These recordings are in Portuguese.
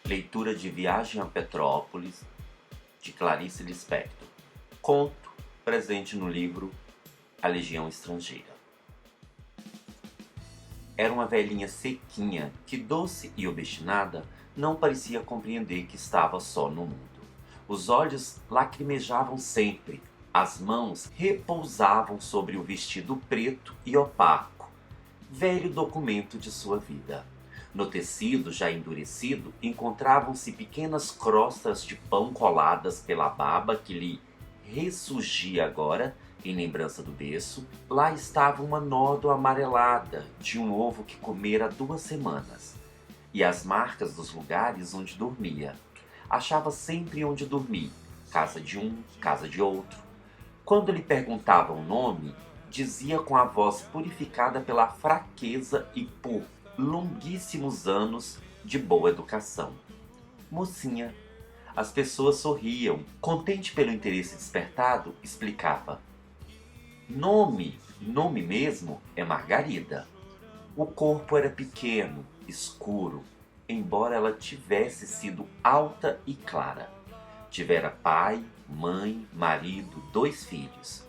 Leitura de Viagem a Petrópolis, de Clarice Lispector. Conto presente no livro A Legião Estrangeira. Era uma velhinha sequinha que, doce e obstinada, não parecia compreender que estava só no mundo. Os olhos lacrimejavam sempre, as mãos repousavam sobre o vestido preto e opaco, velho documento de sua vida. No tecido já endurecido encontravam-se pequenas crostas de pão coladas pela baba que lhe ressurgia agora, em lembrança do berço. Lá estava uma nódoa amarelada de um ovo que comera há 2 semanas. E as marcas dos lugares onde dormia. Achava sempre onde dormir, casa de um, casa de outro. Quando lhe perguntavam o nome, dizia com a voz purificada pela fraqueza e por longuíssimos anos de boa educação: mocinha. As pessoas sorriam. Contente pelo interesse despertado, explicava: nome mesmo é Margarida. O corpo era pequeno, escuro, embora ela tivesse sido alta e clara. Tivera pai, mãe, marido, 2 filhos.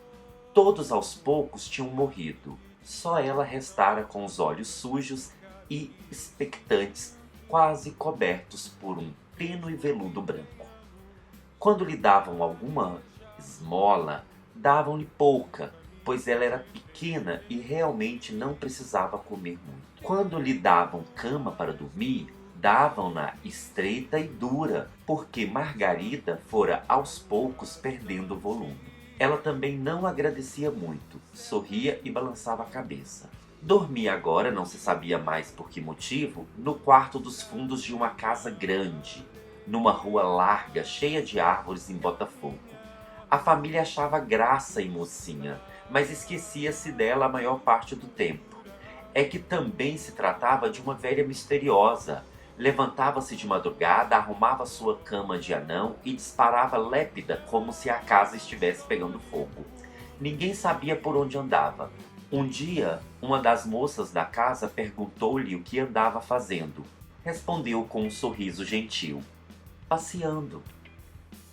Todos aos poucos tinham morrido. Só ela restara com os olhos sujos e expectantes, quase cobertos por um tênue veludo branco. Quando lhe davam alguma esmola, davam-lhe pouca, pois ela era pequena e realmente não precisava comer muito. Quando lhe davam cama para dormir, davam-na estreita e dura, porque Margarida fora aos poucos perdendo volume. Ela também não agradecia muito, sorria e balançava a cabeça. Dormia agora, não se sabia mais por que motivo, no quarto dos fundos de uma casa grande, numa rua larga, cheia de árvores em Botafogo. A família achava graça em mocinha, mas esquecia-se dela a maior parte do tempo. É que também se tratava de uma velha misteriosa. Levantava-se de madrugada, arrumava sua cama de anão e disparava lépida como se a casa estivesse pegando fogo. Ninguém sabia por onde andava. Um dia, uma das moças da casa perguntou-lhe o que andava fazendo. Respondeu com um sorriso gentil: passeando.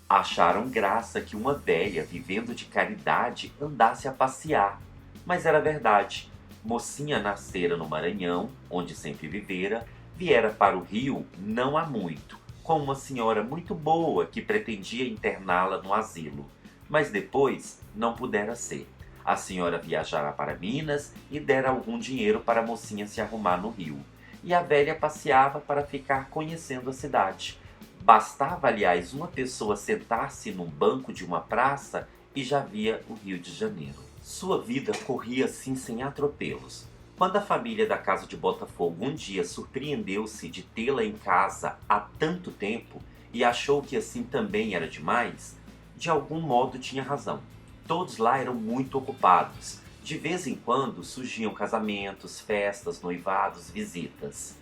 Acharam graça que uma velha vivendo de caridade andasse a passear. Mas era verdade. Mocinha nascera no Maranhão, onde sempre vivera, viera para o Rio não há muito, com uma senhora muito boa que pretendia interná-la no asilo. Mas depois não pudera ser. A senhora viajara para Minas e dera algum dinheiro para a mocinha se arrumar no Rio. E a velha passeava para ficar conhecendo a cidade. Bastava, aliás, uma pessoa sentar-se num banco de uma praça e já via o Rio de Janeiro. Sua vida corria assim sem atropelos. Quando a família da casa de Botafogo um dia surpreendeu-se de tê-la em casa há tanto tempo e achou que assim também era demais, de algum modo tinha razão. Todos lá eram muito ocupados. De vez em quando surgiam casamentos, festas, noivados, visitas.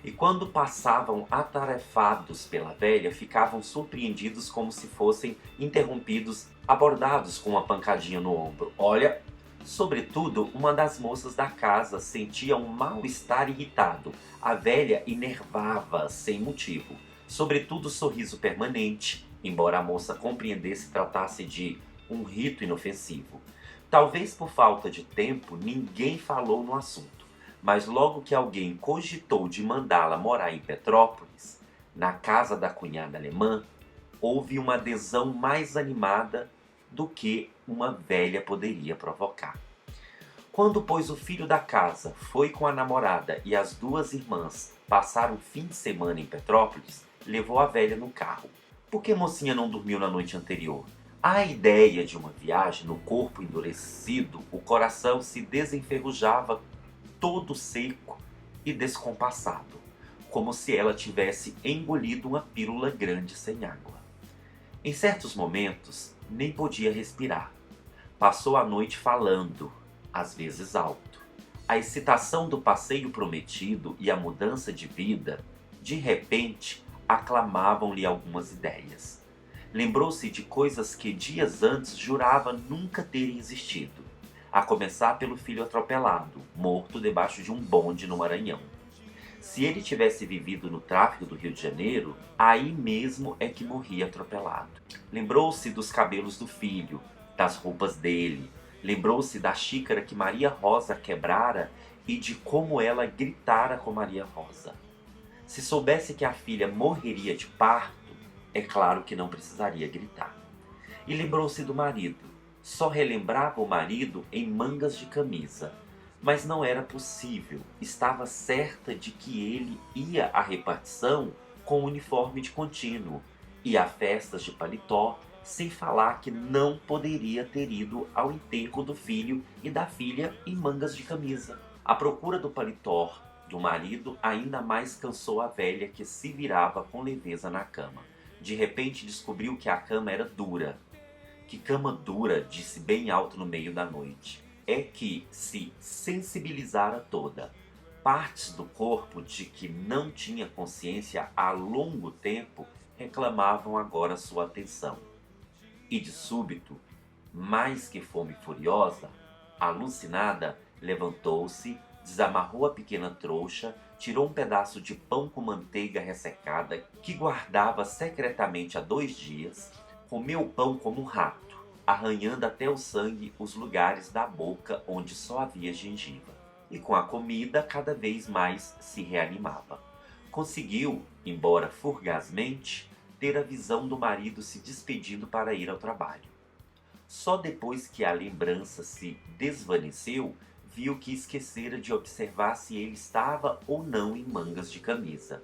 E quando passavam atarefados pela velha, ficavam surpreendidos como se fossem interrompidos, abordados com uma pancadinha no ombro. Olha, sobretudo, uma das moças da casa sentia um mal-estar irritado. A velha enervava sem motivo. Sobretudo o sorriso permanente, embora a moça compreendesse tratasse de um rito inofensivo. Talvez por falta de tempo, ninguém falou no assunto. Mas logo que alguém cogitou de mandá-la morar em Petrópolis, na casa da cunhada alemã, houve uma adesão mais animada do que uma velha poderia provocar. Quando, pois, o filho da casa foi com a namorada e as 2 irmãs passaram o fim de semana em Petrópolis, levou a velha no carro. Por que mocinha não dormiu na noite anterior? A ideia de uma viagem, no corpo endurecido, o coração se desenferrujava todo seco e descompassado, como se ela tivesse engolido uma pílula grande sem água. Em certos momentos, nem podia respirar. Passou a noite falando, às vezes alto. A excitação do passeio prometido e a mudança de vida, de repente, aclamavam-lhe algumas ideias. Lembrou-se de coisas que dias antes jurava nunca terem existido. A começar pelo filho atropelado, morto debaixo de um bonde no Maranhão. Se ele tivesse vivido no tráfico do Rio de Janeiro, aí mesmo é que morria atropelado. Lembrou-se dos cabelos do filho, das roupas dele. Lembrou-se da xícara que Maria Rosa quebrara e de como ela gritara com Maria Rosa. Se soubesse que a filha morreria de parto, é claro que não precisaria gritar. E lembrou-se do marido. Só relembrava o marido em mangas de camisa. Mas não era possível. Estava certa de que ele ia à repartição com uniforme de contínuo e a festas de paletó, sem falar que não poderia ter ido ao enterro do filho e da filha em mangas de camisa. A procura do paletó do marido ainda mais cansou a velha, que se virava com leveza na cama. De repente descobriu que a cama era dura. Que cama dura, disse bem alto no meio da noite. É que se sensibilizara toda. Partes do corpo de que não tinha consciência há longo tempo reclamavam agora sua atenção. E de súbito, mais que fome furiosa, alucinada, levantou-se, desamarrou a pequena trouxa, tirou um pedaço de pão com manteiga ressecada que guardava secretamente há 2 dias, comeu o pão como um rato, arranhando até o sangue os lugares da boca onde só havia gengiva. E com a comida cada vez mais se reanimava. Conseguiu, embora fugazmente, ter a visão do marido se despedindo para ir ao trabalho. Só depois que a lembrança se desvaneceu, viu que esquecera de observar se ele estava ou não em mangas de camisa.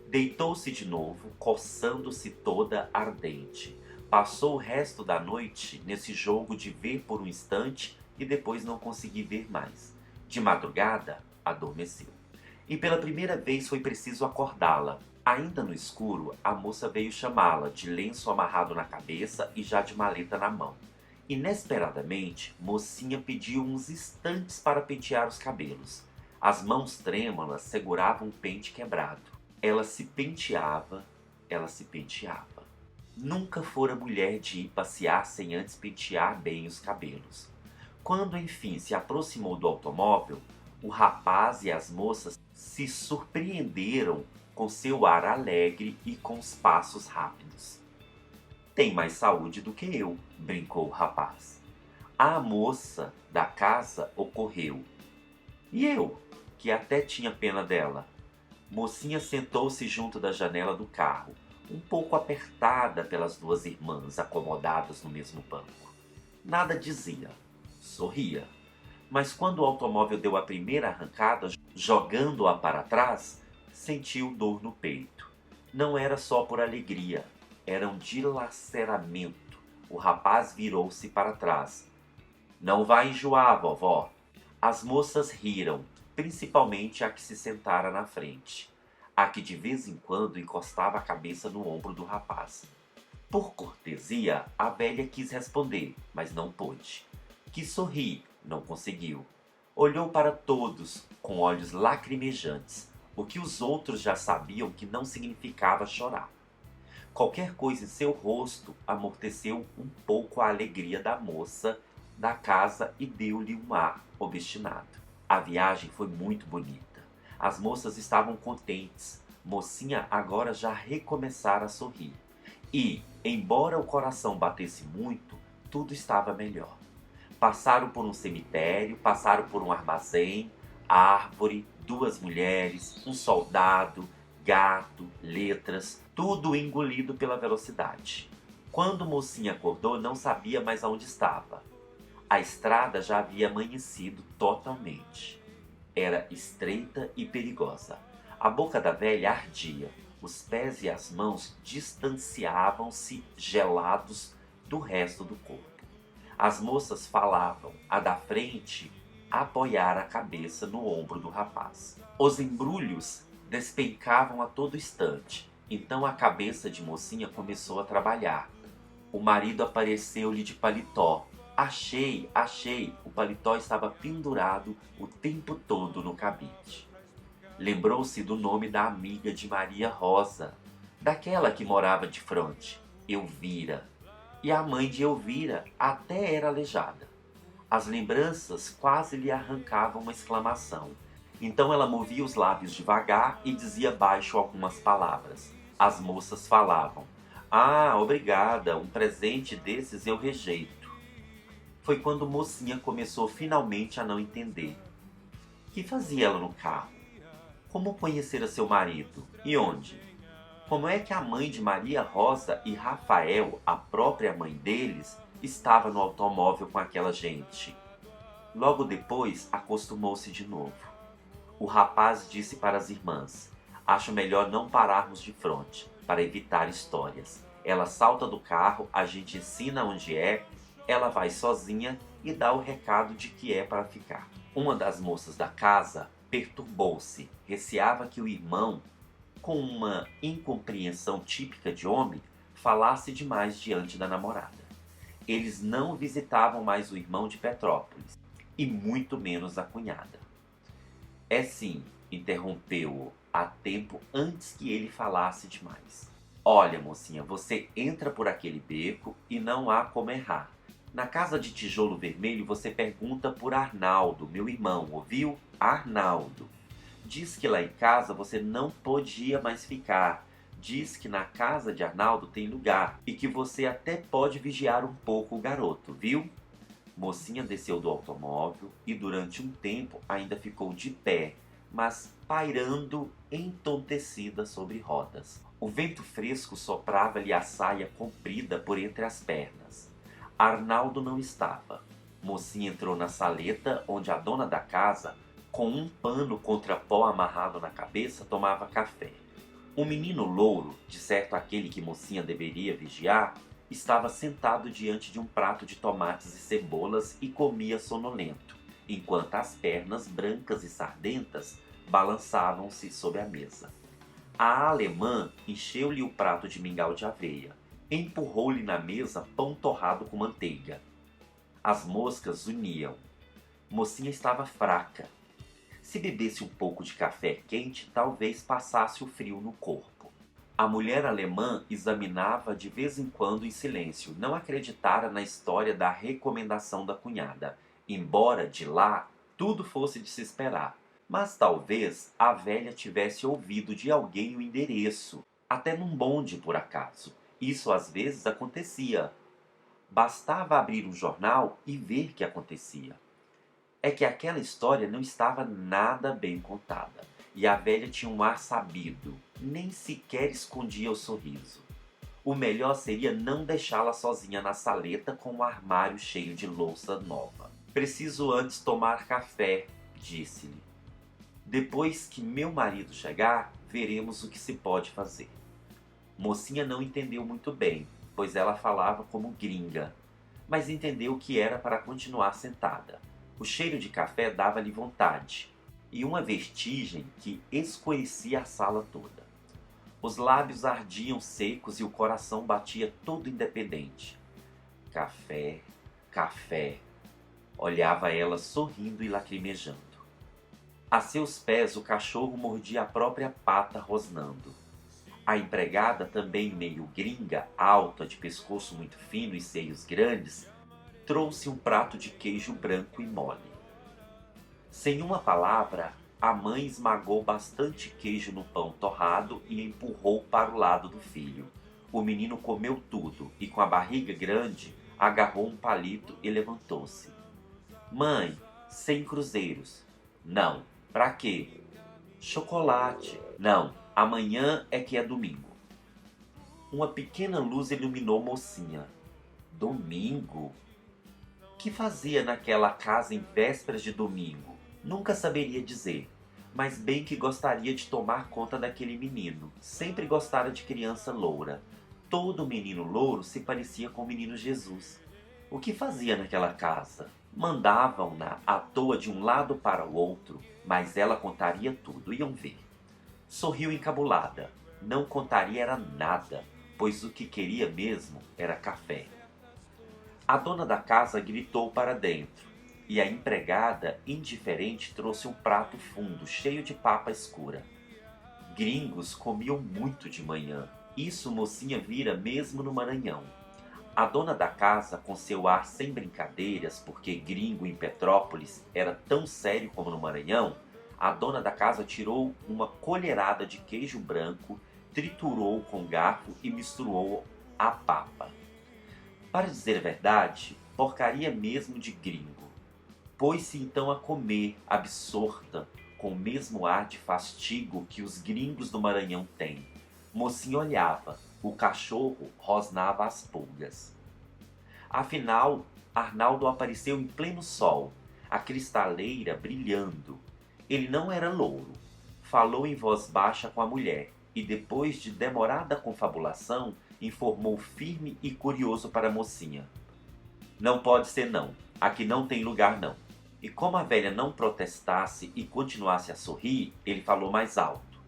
Deitou-se de novo, coçando-se toda ardente. Passou o resto da noite nesse jogo de ver por um instante e depois não conseguir ver mais. De madrugada, adormeceu. E pela primeira vez foi preciso acordá-la. Ainda no escuro, a moça veio chamá-la, de lenço amarrado na cabeça e já de maleta na mão. Inesperadamente, mocinha pediu uns instantes para pentear os cabelos. As mãos trêmulas seguravam um pente quebrado. Ela se penteava, ela se penteava. Nunca fora mulher de ir passear sem antes pentear bem os cabelos. Quando enfim se aproximou do automóvel, o rapaz e as moças se surpreenderam com seu ar alegre e com os passos rápidos. Tem mais saúde do que eu, brincou o rapaz. A moça da casa ocorreu. E eu, que até tinha pena dela. Mocinha sentou-se junto da janela do carro, um pouco apertada pelas 2 irmãs acomodadas no mesmo banco. Nada dizia, sorria. Mas quando o automóvel deu a primeira arrancada, jogando-a para trás, sentiu dor no peito. Não era só por alegria, era um dilaceramento. O rapaz virou-se para trás. Não vai enjoar, vovó. As moças riram, principalmente a que se sentara na frente, a que de vez em quando encostava a cabeça no ombro do rapaz. Por cortesia, a velha quis responder, mas não pôde. Quis sorrir, não conseguiu. Olhou para todos com olhos lacrimejantes, o que os outros já sabiam que não significava chorar. Qualquer coisa em seu rosto amorteceu um pouco a alegria da moça da casa e deu-lhe um ar obstinado. A viagem foi muito bonita. As moças estavam contentes. Mocinha agora já recomeçara a sorrir. E, embora o coração batesse muito, tudo estava melhor. Passaram por um cemitério, passaram por um armazém, árvore, 2 mulheres, um soldado, gato, letras, tudo engolido pela velocidade. Quando Mocinha acordou, não sabia mais aonde estava. A estrada já havia amanhecido totalmente. Era estreita e perigosa. A boca da velha ardia. Os pés e as mãos distanciavam-se gelados do resto do corpo. As moças falavam, a da frente apoiara a cabeça no ombro do rapaz. Os embrulhos despencavam a todo instante. Então a cabeça de Mocinha começou a trabalhar. O marido apareceu-lhe de paletó. Achei. O paletó estava pendurado o tempo todo no cabide. Lembrou-se do nome da amiga de Maria Rosa, daquela que morava de fronte, Elvira. E a mãe de Elvira até era aleijada. As lembranças quase lhe arrancavam uma exclamação. Então ela movia os lábios devagar e dizia baixo algumas palavras. As moças falavam: "Ah, obrigada, um presente desses eu rejeito." Foi quando Mocinha começou finalmente a não entender. Que fazia ela no carro? Como conhecera seu marido? E onde? Como é que a mãe de Maria Rosa e Rafael, a própria mãe deles, estava no automóvel com aquela gente? Logo depois, acostumou-se de novo. O rapaz disse para as irmãs: "Acho melhor não pararmos de frente, para evitar histórias. Ela salta do carro, a gente ensina onde é, ela vai sozinha e dá o recado de que é para ficar." Uma das moças da casa perturbou-se, receava que o irmão, com uma incompreensão típica de homem, falasse demais diante da namorada. Eles não visitavam mais o irmão de Petrópolis, e muito menos a cunhada. "É sim", interrompeu-o a tempo antes que ele falasse demais. "Olha, mocinha, você entra por aquele beco e não há como errar. Na casa de tijolo vermelho você pergunta por Arnaldo, meu irmão, ouviu? Arnaldo. Diz que lá em casa você não podia mais ficar. Diz que na casa de Arnaldo tem lugar e que você até pode vigiar um pouco o garoto, viu?" Mocinha desceu do automóvel e durante um tempo ainda ficou de pé, mas pairando entontecida sobre rodas. O vento fresco soprava-lhe a saia comprida por entre as pernas. Arnaldo não estava. Mocinha entrou na saleta onde a dona da casa, com um pano contra pó amarrado na cabeça, tomava café. O menino louro, de certo aquele que Mocinha deveria vigiar, estava sentado diante de um prato de tomates e cebolas e comia sonolento, enquanto as pernas brancas e sardentas balançavam-se sobre a mesa. A alemã encheu-lhe o prato de mingau de aveia, empurrou-lhe na mesa pão torrado com manteiga. As moscas zuniam. Mocinha estava fraca. Se bebesse um pouco de café quente, talvez passasse o frio no corpo. A mulher alemã examinava de vez em quando em silêncio. Não acreditara na história da recomendação da cunhada, embora de lá tudo fosse de se esperar. Mas talvez a velha tivesse ouvido de alguém o endereço, até num bonde por acaso. Isso às vezes acontecia. Bastava abrir um jornal e ver que acontecia. É que aquela história não estava nada bem contada. E a velha tinha um ar sabido, nem sequer escondia o sorriso. O melhor seria não deixá-la sozinha na saleta com o armário cheio de louça nova. "Preciso antes tomar café", disse-lhe. "Depois que meu marido chegar, veremos o que se pode fazer." Mocinha não entendeu muito bem, pois ela falava como gringa, mas entendeu que era para continuar sentada. O cheiro de café dava-lhe vontade, e uma vertigem que escurecia a sala toda. Os lábios ardiam secos e o coração batia todo independente. "Café, café", olhava ela sorrindo e lacrimejando. A seus pés o cachorro mordia a própria pata rosnando. A empregada, também meio gringa, alta, de pescoço muito fino e seios grandes, trouxe um prato de queijo branco e mole. Sem uma palavra, a mãe esmagou bastante queijo no pão torrado e empurrou para o lado do filho. O menino comeu tudo e, com a barriga grande, agarrou um palito e levantou-se. "Mãe, 100 cruzeiros." "Não." "Pra quê?" "Chocolate." "Não, amanhã é que é domingo." Uma pequena luz iluminou Mocinha. Domingo? Que fazia naquela casa em vésperas de domingo? Nunca saberia dizer, mas bem que gostaria de tomar conta daquele menino. Sempre gostara de criança loura. Todo menino louro se parecia com o menino Jesus. O que fazia naquela casa? Mandavam-na à toa de um lado para o outro, mas ela contaria tudo, iam ver. Sorriu encabulada. Não contaria era nada, pois o que queria mesmo era café. A dona da casa gritou para dentro, e a empregada, indiferente, trouxe um prato fundo, cheio de papa escura. Gringos comiam muito de manhã. Isso Mocinha vira mesmo no Maranhão. A dona da casa, com seu ar sem brincadeiras, porque gringo em Petrópolis era tão sério como no Maranhão, A dona da casa tirou uma colherada de queijo branco, triturou com garfo e misturou à papa. Para dizer a verdade, porcaria mesmo de gringo. Pôs-se então a comer, absorta, com o mesmo ar de fastigo que os gringos do Maranhão têm. Mocinha olhava, o cachorro rosnava as pulgas. Afinal, Arnaldo apareceu em pleno sol, a cristaleira brilhando. Ele não era louro. Falou em voz baixa com a mulher e, depois de demorada confabulação, informou firme e curioso para a mocinha. Não pode ser não, aqui não tem lugar não. E como a velha não protestasse e continuasse a sorrir, ele falou mais alto.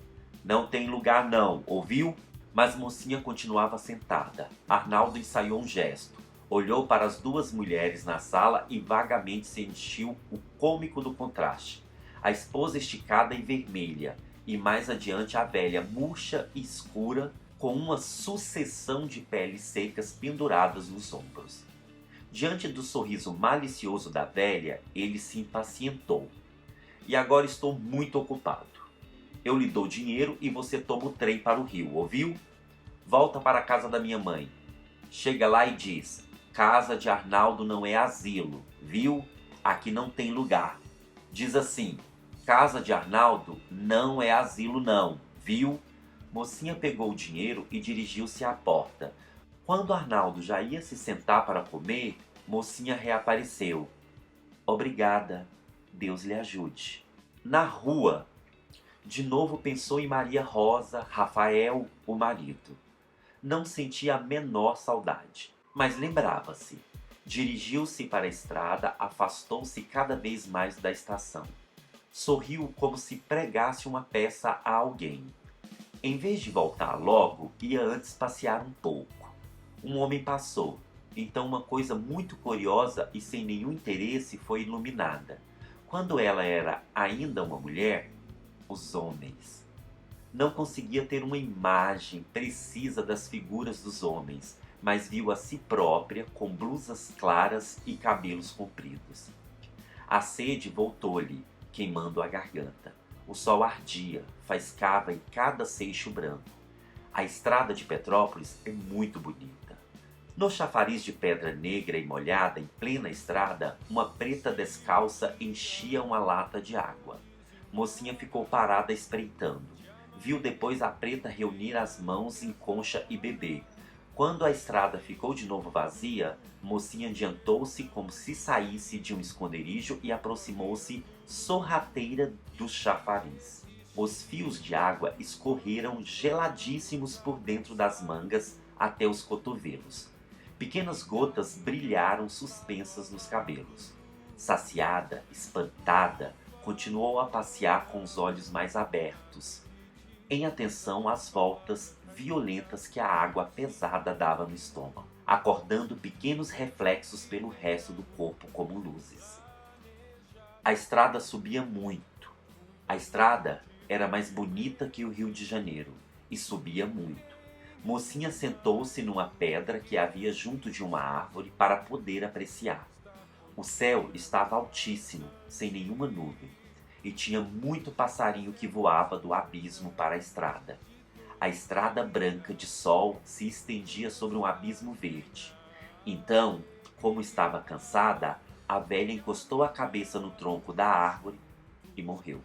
Não tem lugar não, ouviu? Mas mocinha continuava sentada. Arnaldo ensaiou um gesto. Olhou para as duas mulheres na sala e vagamente sentiu o cômico do contraste. A esposa esticada e vermelha, e mais adiante a velha murcha e escura, com uma sucessão de peles secas penduradas nos ombros. Diante do sorriso malicioso da velha, ele se impacientou. E agora estou muito ocupado. Eu lhe dou dinheiro e você toma o trem para o Rio, ouviu? Volta para a casa da minha mãe. Chega lá e diz, casa de Arnaldo não é asilo, viu? Aqui não tem lugar. Diz assim, casa de Arnaldo não é asilo não, viu? Mocinha pegou o dinheiro e dirigiu-se à porta. Quando Arnaldo já ia se sentar para comer, mocinha reapareceu. Obrigada, Deus lhe ajude. Na rua, de novo pensou em Maria Rosa, Rafael, o marido. Não sentia a menor saudade, mas lembrava-se. Dirigiu-se para a estrada, afastou-se cada vez mais da estação. Sorriu como se pregasse uma peça a alguém. Em vez de voltar logo, ia antes passear um pouco. Um homem passou, então uma coisa muito curiosa e sem nenhum interesse foi iluminada. Quando ela era ainda uma mulher, os homens. Não conseguia ter uma imagem precisa das figuras dos homens, mas viu a si própria com blusas claras e cabelos compridos. A sede voltou-lhe, queimando a garganta. O sol ardia, faiscava em cada seixo branco. A estrada de Petrópolis é muito bonita. No chafariz de pedra negra e molhada em plena estrada, uma preta descalça enchia uma lata de água. Mocinha ficou parada espreitando. Viu depois a preta reunir as mãos em concha e beber. Quando a estrada ficou de novo vazia, mocinha adiantou-se como se saísse de um esconderijo e aproximou-se sorrateira do chafariz. Os fios de água escorreram geladíssimos por dentro das mangas até os cotovelos. Pequenas gotas brilharam suspensas nos cabelos. Saciada, espantada, continuou a passear com os olhos mais abertos, em atenção às voltas violentas que a água pesada dava no estômago, acordando pequenos reflexos pelo resto do corpo como luzes. A estrada subia muito. A estrada era mais bonita que o Rio de Janeiro e subia muito. Mocinha sentou-se numa pedra que havia junto de uma árvore para poder apreciar. O céu estava altíssimo, sem nenhuma nuvem, e tinha muito passarinho que voava do abismo para a estrada. A estrada branca de sol se estendia sobre um abismo verde. Então, como estava cansada, a velha encostou a cabeça no tronco da árvore e morreu.